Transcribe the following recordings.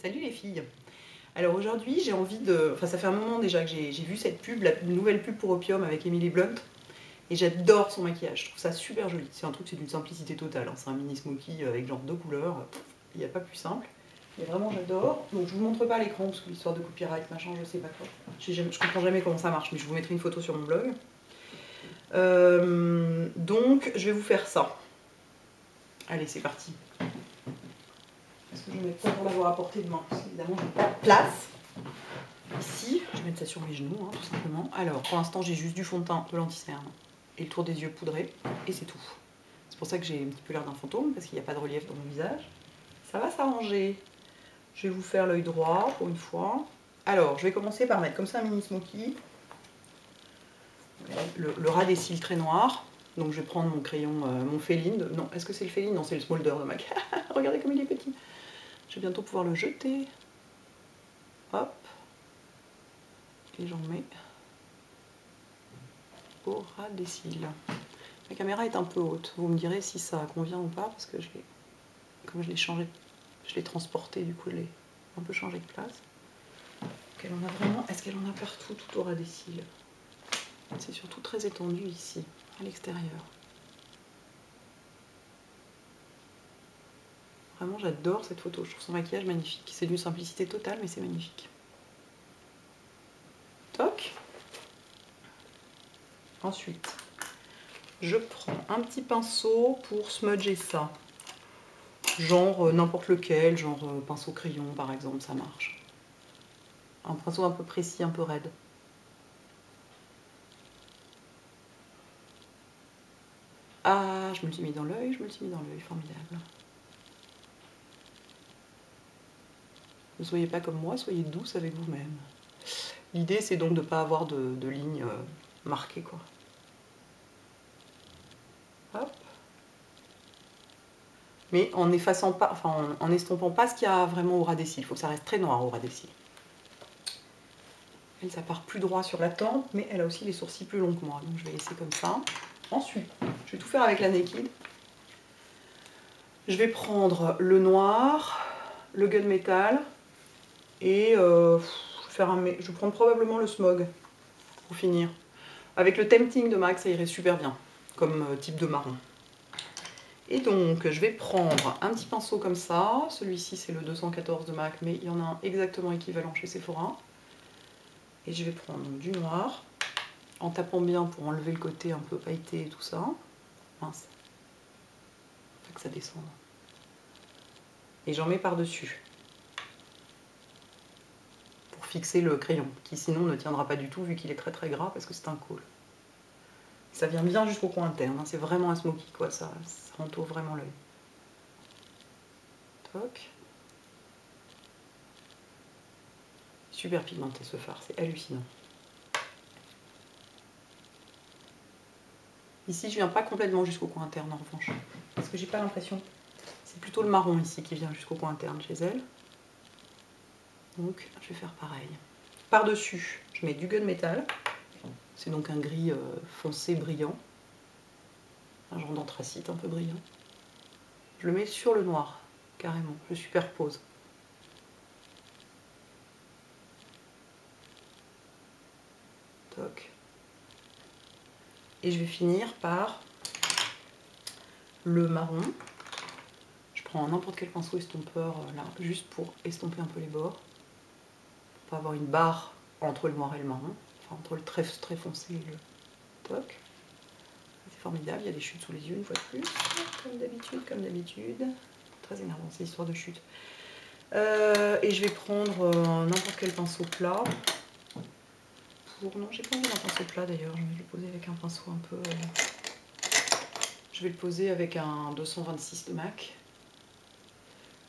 Salut les filles. Alors aujourd'hui j'ai envie de... Enfin ça fait un moment déjà que j'ai vu cette pub, la nouvelle pub pour Opium avec Emily Blunt. Et j'adore son maquillage, je trouve ça super joli. C'est un truc, c'est d'une simplicité totale. Hein. C'est un mini smoky avec genre 2 couleurs. Il n'y a pas plus simple. Mais vraiment j'adore. Donc je vous montre pas à l'écran parce que l'histoire de copyright, machin, je sais pas quoi. Je comprends jamais comment ça marche, mais je vous mettrai une photo sur mon blog. Donc je vais vous faire ça. Allez, c'est parti. Est-ce que je vais mettre ça pour l'avoir à portée de main? Parce qu'évidemment, je n'ai pas de place. Ici, je vais mettre ça sur mes genoux, hein, tout simplement. Alors, pour l'instant, j'ai juste du fond de teint, de l'anti-cerne et le tour des yeux poudré, et c'est tout. C'est pour ça que j'ai un petit peu l'air d'un fantôme, parce qu'il n'y a pas de relief dans mon visage. Ça va s'arranger. Je vais vous faire l'œil droit, pour une fois. Alors, je vais commencer par mettre comme ça un mini smoky. Le ras des cils très noir. Donc, je vais prendre mon crayon, mon Féline. Non, est-ce que c'est le Féline? Non, c'est le Smolder de MAC. Regardez comme il est petit. Je vais bientôt pouvoir le jeter. Hop. Et j'en mets au ras des cils. La caméra est un peu haute. Vous me direz si ça convient ou pas, parce que comme je l'ai changé, je l'ai transporté, du coup je l'ai un peu changé de place. Elle en a vraiment. Est-ce qu'elle en a partout, tout au ras des cils? C'est surtout très étendu ici, à l'extérieur. Vraiment, j'adore cette photo. Je trouve son maquillage magnifique. C'est d'une simplicité totale, mais c'est magnifique. Toc. Ensuite, je prends un petit pinceau pour smudger ça. Genre n'importe lequel, genre pinceau crayon par exemple, ça marche. Un pinceau un peu précis, un peu raide. Ah, je me le suis mis dans l'œil, formidable. Ne soyez pas comme moi, soyez douce avec vous-même. L'idée c'est donc de ne pas avoir de lignes marquées quoi. Hop. Mais en effaçant pas, enfin en estompant pas ce qu'il y a vraiment au ras des cils. Il faut que ça reste très noir au ras des cils. Elle, ça part plus droit sur la tempe, mais elle a aussi les sourcils plus longs que moi, donc je vais laisser comme ça. Ensuite, je vais tout faire avec la Naked. Je vais prendre le noir, le gunmetal et je vais prendre probablement le smog pour finir. Avec le Tempting de MAC, ça irait super bien comme type de marron. Et donc, je vais prendre un petit pinceau comme ça. Celui-ci, c'est le 214 de MAC, mais il y en a un exactement équivalent chez Sephora. Et je vais prendre du noir, en tapant bien pour enlever le côté un peu pailleté et tout ça. Mince. Faut que ça descende. Et j'en mets par-dessus. Pour fixer le crayon, qui sinon ne tiendra pas du tout, vu qu'il est très très gras, parce que c'est un col. Ça vient bien jusqu'au coin interne, hein. C'est vraiment un smoky, quoi. Ça entoure vraiment l'œil. Toc. Super pigmenté ce fard, c'est hallucinant. Ici, je viens pas complètement jusqu'au coin interne en revanche, parce que j'ai pas l'impression. C'est plutôt le marron ici qui vient jusqu'au coin interne chez elle. Donc, je vais faire pareil. Par-dessus, je mets du gunmetal. C'est donc un gris foncé brillant. Un genre d'anthracite un peu brillant. Je le mets sur le noir, carrément. Je superpose. Toc. Et je vais finir par le marron. Je prends n'importe quel pinceau estompeur là, juste pour estomper un peu les bords. Pour pas avoir une barre entre le noir et le marron. Enfin, entre le très foncé et le toc. C'est formidable, il y a des chutes sous les yeux une fois de plus. Comme d'habitude. Très énervant, c'est l'histoire de chute. Et je vais prendre n'importe quel pinceau plat. Non, j'ai pas envie d'un pinceau plat d'ailleurs, je vais le poser avec un pinceau un peu... Je vais le poser avec un 226 de MAC.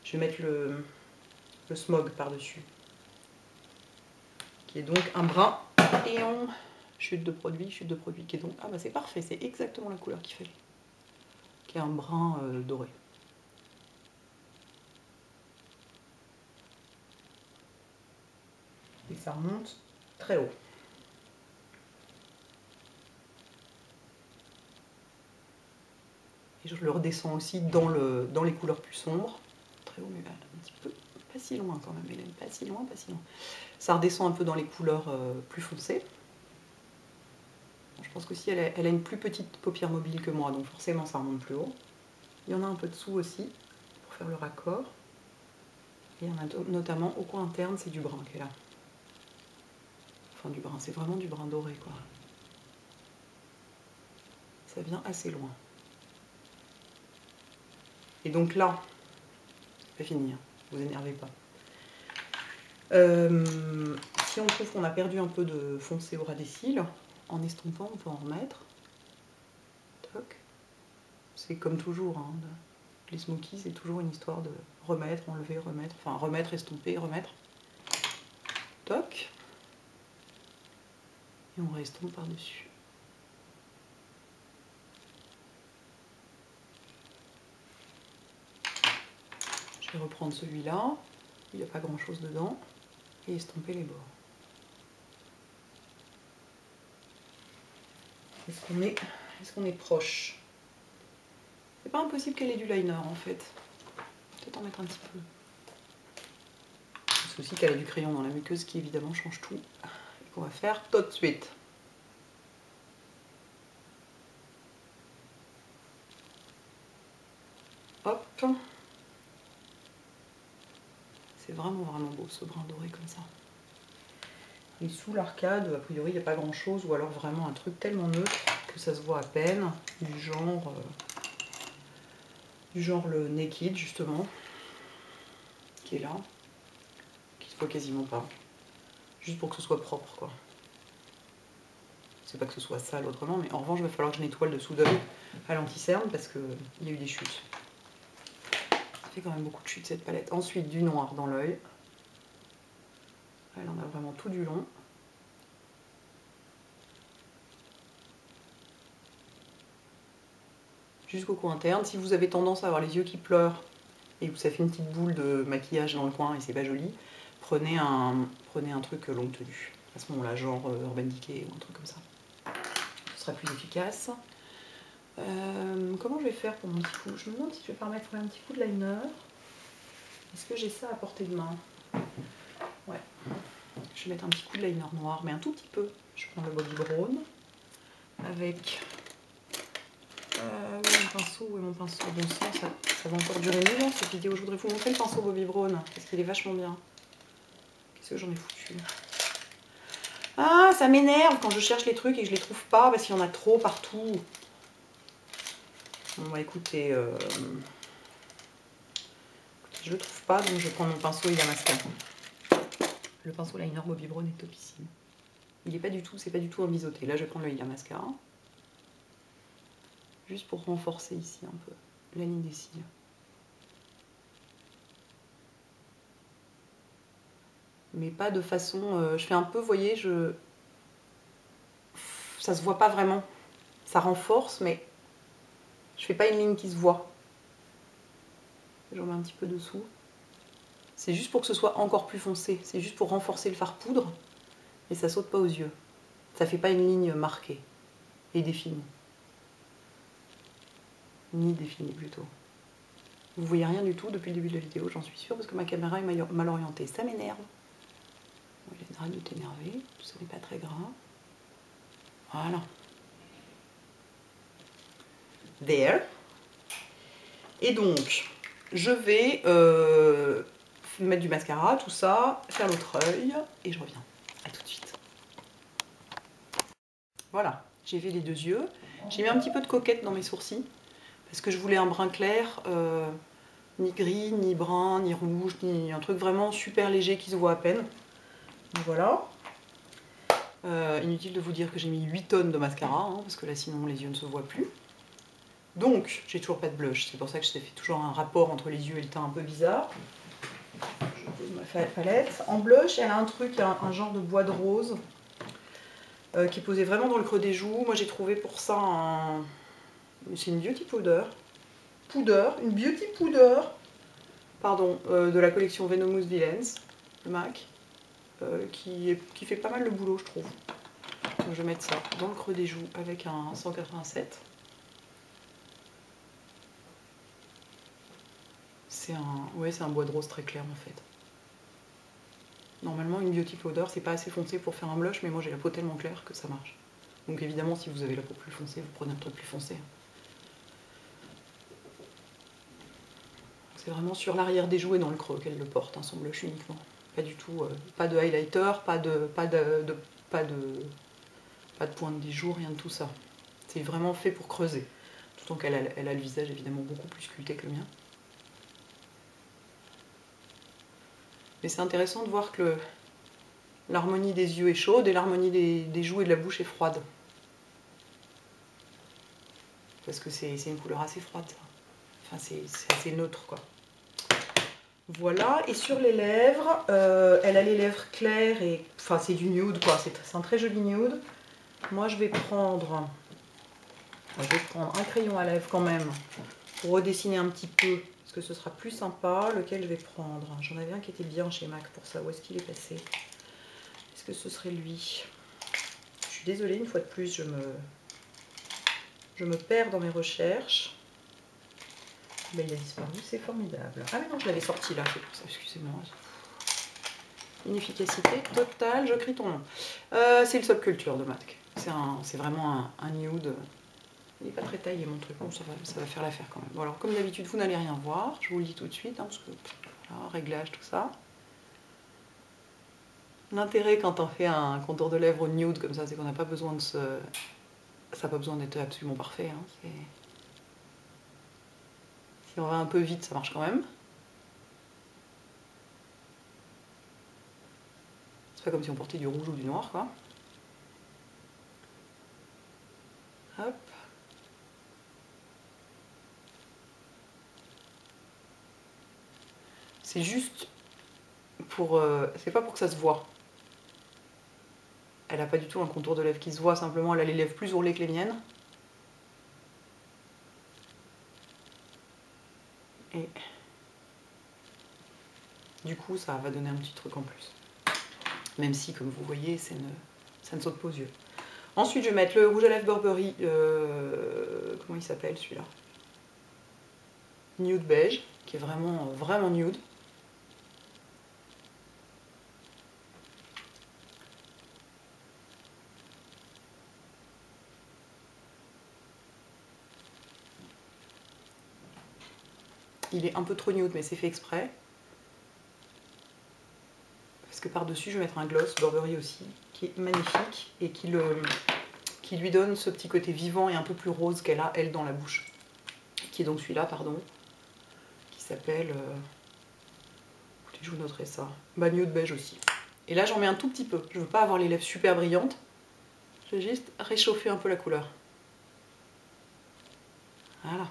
Je vais mettre le smog par-dessus. Qui est donc un brun néon. Chute de produit qui est donc... Ah bah c'est parfait, c'est exactement la couleur qu'il fallait. Qui est un brun doré. Et ça remonte très haut. Et je le redescends aussi dans les couleurs plus sombres. Très haut, mais un petit peu. Pas si loin quand même, Hélène, pas si loin, pas si loin. Ça redescend un peu dans les couleurs plus foncées. Je pense qu'aussi elle a une plus petite paupière mobile que moi, donc forcément ça remonte plus haut. Il y en a un peu dessous aussi, pour faire le raccord. Et il y en a notamment au coin interne, c'est du brun qui est là. Enfin du brun, c'est vraiment du brun doré quoi. Ça vient assez loin. Et donc là, c'est fini, hein, vous énervez pas. Si on trouve qu'on a perdu un peu de foncé au ras des cils, en estompant, on peut en remettre. Toc. C'est comme toujours, hein, les smokies, c'est toujours une histoire de remettre, enlever, remettre, enfin remettre, estomper, remettre. Toc. Et on restompe par-dessus. Je vais reprendre celui-là, il n'y a pas grand-chose dedans, et estomper les bords. Est-ce qu'on est proche? C'est pas impossible qu'elle ait du liner en fait. Peut-être en mettre un petit peu. C'est aussi qu'elle a du crayon dans la muqueuse qui évidemment change tout. Et qu'on va faire tout de suite. Hop. C'est vraiment beau ce brun doré comme ça. Et sous l'arcade, a priori, il n'y a pas grand chose, ou alors vraiment un truc tellement neutre que ça se voit à peine, du genre le Naked justement, qui est là, qui se voit quasiment pas, juste pour que ce soit propre quoi. C'est pas que ce soit sale autrement, mais en revanche, il va falloir que je nettoie le dessous d'œil à l'anti-cerne parce qu'il y a eu des chutes. Ça fait quand même beaucoup de chutes cette palette. Ensuite, du noir dans l'œil. Elle en a vraiment tout du long. Jusqu'au coin interne. Si vous avez tendance à avoir les yeux qui pleurent et que ça fait une petite boule de maquillage dans le coin et c'est pas joli, prenez un truc longue tenue. À ce moment-là, genre Urban Decay ou un truc comme ça. Ce sera plus efficace. Comment je vais faire pour mon petit coup? Je me demande si je vais pas remettre un petit coup de liner. Est-ce que j'ai ça à portée de main? Ouais. Je vais mettre un petit coup de liner noir, mais un tout petit peu. Je prends le Bobbi Brown avec... où est mon pinceau? Où est mon pinceau? Bon sang, ça va encore durer 1000 ans cette vidéo. Je voudrais vous montrer le pinceau Bobbi Brown parce qu'il est vachement bien. Qu'est-ce que j'en ai foutu? Ah, ça m'énerve quand je cherche les trucs et que je les trouve pas parce qu'il y en a trop partout. Bon bah écoutez, je le trouve pas, donc je prends mon pinceau Illamasqua. Le pinceau liner Bobbi Brown est topissime. Il est pas du tout, c'est pas du tout un biseauté. Là je vais prendre le Illamasqua. Juste pour renforcer ici un peu la ligne des cils. Mais pas de façon... je fais un peu, vous voyez, ça se voit pas vraiment. Ça renforce, mais je fais pas une ligne qui se voit. J'en mets un petit peu dessous. C'est juste pour que ce soit encore plus foncé. C'est juste pour renforcer le fard poudre. Et ça saute pas aux yeux. Ça fait pas une ligne marquée et définie. Ni définie plutôt. Vous voyez rien du tout depuis le début de la vidéo, j'en suis sûre, parce que ma caméra est mal orientée. Ça m'énerve. Hélène, arrête de t'énerver. Ça n'est pas très grave. Voilà. There. Et donc, je vais mettre du mascara, tout ça, faire l'autre œil, et je reviens. A tout de suite. Voilà, j'ai fait les deux yeux. J'ai mis un petit peu de coquette dans mes sourcils, parce que je voulais un brun clair, ni gris, ni brun, ni rouge, ni un truc vraiment super léger qui se voit à peine. Donc voilà. Inutile de vous dire que j'ai mis 8 tonnes de mascara, hein, parce que là sinon les yeux ne se voient plus. Donc, j'ai toujours pas de blush, c'est pour ça que je fais toujours un rapport entre les yeux et le teint un peu bizarre. Je pose ma palette. En blush, elle a un truc, un genre de bois de rose, qui est posé vraiment dans le creux des joues. Moi j'ai trouvé pour ça un... C'est une beauty powder. Une beauty powder, pardon, de la collection Venomous Villains, le MAC, qui fait pas mal le boulot je trouve. Donc je vais mettre ça dans le creux des joues avec un 187. C'est un bois de rose très clair en fait. Normalement, une Beauty Powder, c'est pas assez foncé pour faire un blush, mais moi j'ai la peau tellement claire que ça marche. Donc évidemment, si vous avez la peau plus foncée, vous prenez un truc plus foncé. C'est vraiment sur l'arrière des joues et dans le creux qu'elle le porte, hein, son blush uniquement. Pas du tout, pas de highlighter, pas de pointe des joues, rien de tout ça. C'est vraiment fait pour creuser. Tout en qu'elle a le visage évidemment beaucoup plus sculpté que le mien. Mais c'est intéressant de voir que l'harmonie des yeux est chaude et l'harmonie des joues et de la bouche est froide. Parce que c'est une couleur assez froide, ça. Enfin, c'est assez neutre, quoi. Voilà, et sur les lèvres, elle a les lèvres claires et... Enfin, c'est du nude, quoi. C'est un très joli nude. Moi, je vais prendre un crayon à lèvres quand même pour redessiner un petit peu, parce que ce sera plus sympa. Lequel je vais prendre? J'en avais un qui était bien chez MAC pour ça. Où est-ce qu'il est passé? Est-ce que ce serait lui? Je suis désolée, une fois de plus, je me perds dans mes recherches. Ben, il a disparu, c'est formidable. Ah mais non, je l'avais sorti là, c'est pour ça, excusez-moi. Inefficacité totale, je crie ton nom. C'est le Subculture de MAC. C'est vraiment un nude. Il n'est pas très taillé mon truc, bon, ça va faire l'affaire quand même. Bon, alors comme d'habitude, vous n'allez rien voir, je vous le dis tout de suite, hein, parce que voilà, réglage, tout ça. L'intérêt quand on fait un contour de lèvres nude comme ça, c'est qu'on n'a pas besoin de se... Ça n'a pas besoin d'être absolument parfait. Hein, si on va un peu vite, ça marche quand même. C'est pas comme si on portait du rouge ou du noir, quoi. Hop. C'est juste pour... c'est pas pour que ça se voit. Elle n'a pas du tout un contour de lèvres qui se voit, simplement elle a les lèvres plus ourlées que les miennes. Et du coup, ça va donner un petit truc en plus. Même si, comme vous voyez, ça ne saute pas aux yeux. Ensuite, je vais mettre le rouge à lèvres Burberry. Comment il s'appelle celui-là? Nude beige, qui est vraiment, vraiment nude. Il est un peu trop nude, mais c'est fait exprès. Parce que par-dessus, je vais mettre un gloss Burberry aussi, qui est magnifique et qui lui donne ce petit côté vivant et un peu plus rose qu'elle a, elle, dans la bouche. Qui est donc celui-là, pardon, qui s'appelle... écoutez, je vous noterai ça. Bah, nude beige aussi. Et là, j'en mets un tout petit peu. Je veux pas avoir les lèvres super brillantes. Je vais juste réchauffer un peu la couleur. Voilà.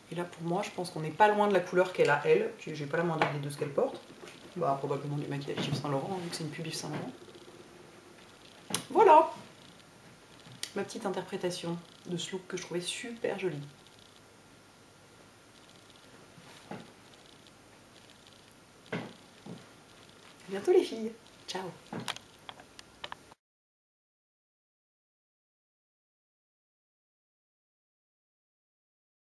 Et là, pour moi, je pense qu'on n'est pas loin de la couleur qu'elle a, elle. J'ai pas la moindre idée de ce qu'elle porte. Bah, probablement du maquillage Yves Saint Laurent, vu que c'est une pub Yves Saint Laurent. Voilà ma petite interprétation de ce look que je trouvais super joli. À bientôt les filles. Ciao.